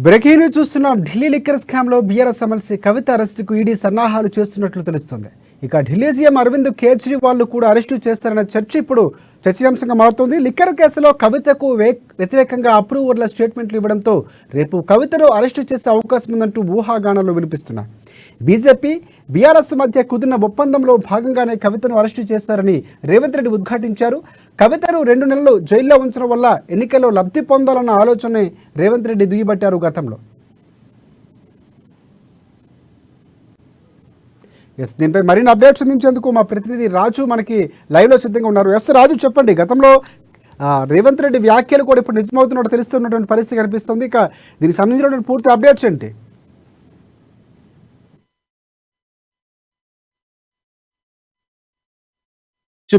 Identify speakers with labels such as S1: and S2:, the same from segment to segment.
S1: Breaking news చూస్తున్నాం. Delhi liquor స్కామ్లో BRS MLC కవిత అరెస్టుకు ఈడీ సన్నాహాలు చేస్తున్నట్లు తెలుస్తోంది. ఇక ఢిల్లీ సీఎం అరవింద్ కేజ్రీవాల్ కూడా అరెస్టు చేస్తారన్న చర్చ ఇప్పుడు చర్చనీయాంశంగా మారుతోంది. లిక్కర్ కేసులో కవితకు వ్యతిరేకంగా అప్రూవర్ల స్టేట్మెంట్లు ఇవ్వడంతో రేపు కవితను అరెస్టు చేసే అవకాశం ఉందంటూ ఊహాగానాలు వినిపిస్తున్నాయి. బీజేపీ బీఆర్ఎస్ మధ్య కుదిరిన ఒప్పందంలో భాగంగానే కవితను అరెస్టు చేస్తారని రేవంత్ రెడ్డి ఉద్ఘాటించారు. కవితను 2 నెలలు జైల్లో ఉంచడం వల్ల ఎన్నికల్లో లబ్ధి పొందాలన్న ఆలోచనే రేవంత్ రెడ్డి దుయ్యబట్టారు గతంలో. దీనిపై మరిన్ని అప్డేట్స్ అందించేందుకు మా ప్రతినిధి రాజు మనకి లైవ్లో సిద్ధంగా ఉన్నారు. రాజు, చెప్పండి. గతంలో రేవంత్ రెడ్డి వ్యాఖ్యలు కూడా ఇప్పుడు నిజమవుతున్నట్టు తెలుస్తున్నటువంటి పరిస్థితి కనిపిస్తుంది. ఇక దీనికి సంబంధించినటువంటి పూర్తి అప్డేట్స్ ఏంటి?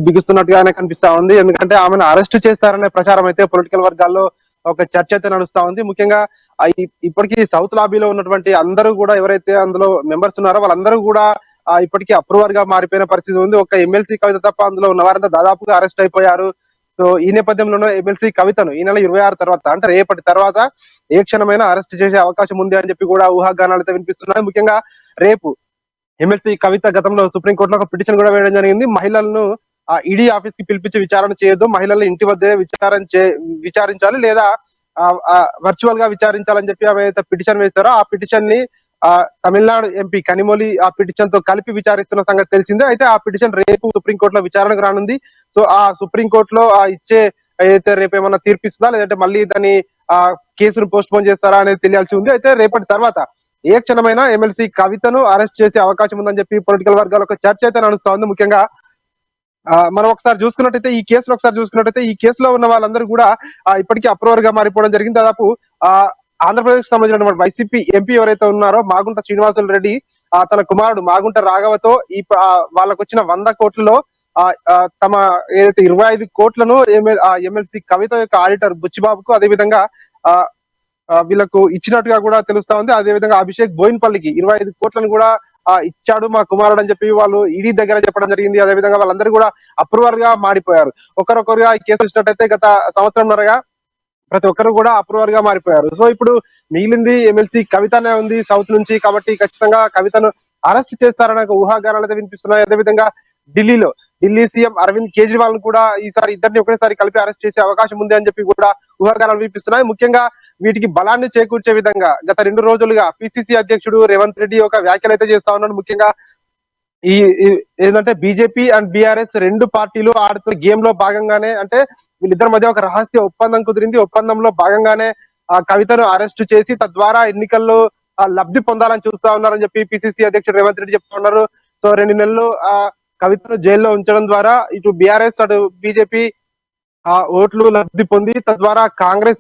S2: బిగుస్తున్నట్టుగానే కనిపిస్తా ఉంది. ఎందుకంటే ఆమెను అరెస్ట్ చేస్తారనే ప్రచారం అయితే పొలిటికల్ వర్గాల్లో ఒక చర్చ అయితే నడుస్తా ఉంది. ముఖ్యంగా ఇప్పటికీ సౌత్ లాబీలో ఉన్నటువంటి అందరూ కూడా ఎవరైతే అందులో మెంబర్స్ ఉన్నారో వాళ్ళందరూ కూడా ఇప్పటికీ అప్రూవర్ గా మారిపోయిన పరిస్థితి ఉంది. ఒక ఎమ్మెల్సీ కవిత తప్ప అందులో ఉన్న వారంతా దాదాపుగా అరెస్ట్ అయిపోయారు. సో ఈ నేపథ్యంలోనే ఎమ్మెల్సీ కవితను ఈ నెల 26 తర్వాత అంటే రేపటి తర్వాత ఏ క్షణమైనా అరెస్ట్ చేసే అవకాశం ఉంది అని చెప్పి కూడా ఊహాగానాలు అయితే వినిపిస్తున్నాయి. ముఖ్యంగా రేపు ఎమ్మెల్సీ కవిత గతంలో సుప్రీంకోర్టులో ఒక పిటిషన్ కూడా వేయడం జరిగింది. మహిళలను ఈడీ ఆఫీస్ కి పిలిపించి విచారణ చేయొద్దు, మహిళలను ఇంటి వద్దే విచారించాలి లేదా వర్చువల్ గా విచారించాలని చెప్పి ఆమె పిటిషన్ వేశారో ఆ పిటిషన్ ని తమిళనాడు ఎంపీ కనిమొళి ఆ పిటిషన్ తో కలిపి విచారిస్తున్న సంగతి తెలిసిందే. అయితే ఆ పిటిషన్ రేపు సుప్రీంకోర్టులో విచారణకు రానుంది. సో ఆ సుప్రీంకోర్టులో ఇచ్చే ఏదైతే రేపు ఏమన్నా తీర్పిస్తుందా లేదంటే మళ్ళీ దాని కేసును పోస్ట్ పోన్ చేస్తారా అనేది తెలియాల్సి ఉంది. అయితే రేపటి తర్వాత ఏ క్షణమైనా ఎమ్మెల్సీ కవితను అరెస్ట్ చేసే అవకాశం ఉందని చెప్పి పొలిటికల్ వర్గాలు ఒక చర్చ అయితే నడుస్తా ఉంది. ముఖ్యంగా మనం ఒకసారి చూసుకున్నట్టయితే ఈ కేసులో ఉన్న వాళ్ళందరూ కూడా ఇప్పటికీ అప్రూవర్ గా మారిపోవడం జరిగింది. దాదాపు ఆంధ్రప్రదేశ్ కి సంబంధించిన వైసీపీ ఎంపీ ఎవరైతే ఉన్నారో మాగుంట శ్రీనివాసులు రెడ్డి తన కుమారుడు మాగుంట రాఘవతో వాళ్ళకు వచ్చిన 100 కోట్లలో తమ ఏదైతే 25 కోట్లను ఎమ్మెల్సీ కవిత యొక్క ఆడిటర్ బుచ్చిబాబుకు అదేవిధంగా వీళ్ళకు ఇచ్చినట్టుగా కూడా తెలుస్తా ఉంది. అదేవిధంగా అభిషేక్ బోయిన్పల్లికి 25 కోట్లను కూడా ఇచ్చాడు మా కుమారుడు అని చెప్పి వాళ్ళు ఈడీ దగ్గర చెప్పడం జరిగింది. అదేవిధంగా వాళ్ళందరూ కూడా అప్రూవర్ గా మారిపోయారు. ఒకరొకరుగా ఈ కేసు వచ్చినట్టయితే గత సంవత్సరంన్నరగా ప్రతి ఒక్కరు కూడా అప్రూవర్ గా మారిపోయారు. సో ఇప్పుడు మిగిలింది ఎమ్మెల్సీ కవితనే ఉంది సౌత్ నుంచి. కాబట్టి ఖచ్చితంగా కవితను అరెస్ట్ చేస్తారనే ఊహాగానాలు అయితే వినిపిస్తున్నాయి. అదేవిధంగా ఢిల్లీ సీఎం అరవింద్ కేజ్రీవాల్ కూడా ఈసారి ఇద్దరిని ఒకేసారి కలిపి అరెస్ట్ చేసే అవకాశం ఉంది అని చెప్పి కూడా ఊహాగానాలు వినిపిస్తున్నాయి. ముఖ్యంగా వీటికి బలాన్ని చేకూర్చే విధంగా గత 2 రోజులుగా పిసిసి అధ్యక్షుడు రేవంత్ రెడ్డి ఒక వ్యాఖ్యలు అయితే చేస్తా ఉన్నాడు. ముఖ్యంగా ఏంటంటే బీజేపీ అండ్ బీఆర్ఎస్ 2 పార్టీలు ఆడుతున్న గేమ్ లో భాగంగానే అంటే వీళ్ళిద్దరి మధ్య ఒక రహస్య ఒప్పందం కుదిరింది. ఒప్పందంలో భాగంగానే కవితను అరెస్ట్ చేసి తద్వారా ఎన్నికల్లో లబ్ధి పొందాలని చూస్తా ఉన్నారని చెప్పి పిసిసి అధ్యక్షుడు రేవంత్ రెడ్డి చెప్తా ఉన్నారు. సో 2 నెలలు కవితను జైల్లో ఉంచడం ద్వారా ఇటు బీఆర్ఎస్ అటు బీజేపీ ఓట్లు లబ్ధి పొంది తద్వారా కాంగ్రెస్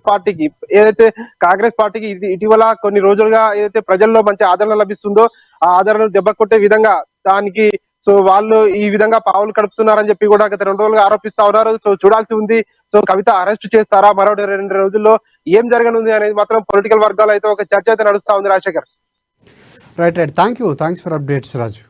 S2: పార్టీకి ఇటీవల కొన్ని రోజులుగా ఏదైతే ప్రజల్లో మంచి ఆదరణ లభిస్తుందో ఆ ఆదరణను దెబ్బ కొట్టే విధంగా దానికి సో వాళ్ళు ఈ విధంగా పావులు కడుపుతున్నారని చెప్పి కూడా గత 2 రోజులుగా ఆరోపిస్తా ఉన్నారు. సో చూడాల్సి ఉంది. సో కవిత అరెస్ట్ చేస్తారా, మరో 2 రోజుల్లో ఏం జరగనుంది అనేది మాత్రం పొలిటికల్ వర్గాలు అయితే ఒక చర్చ అయితే నడుస్తా ఉంది. Rajasekhar.
S1: Right. Thanks for updates Raju.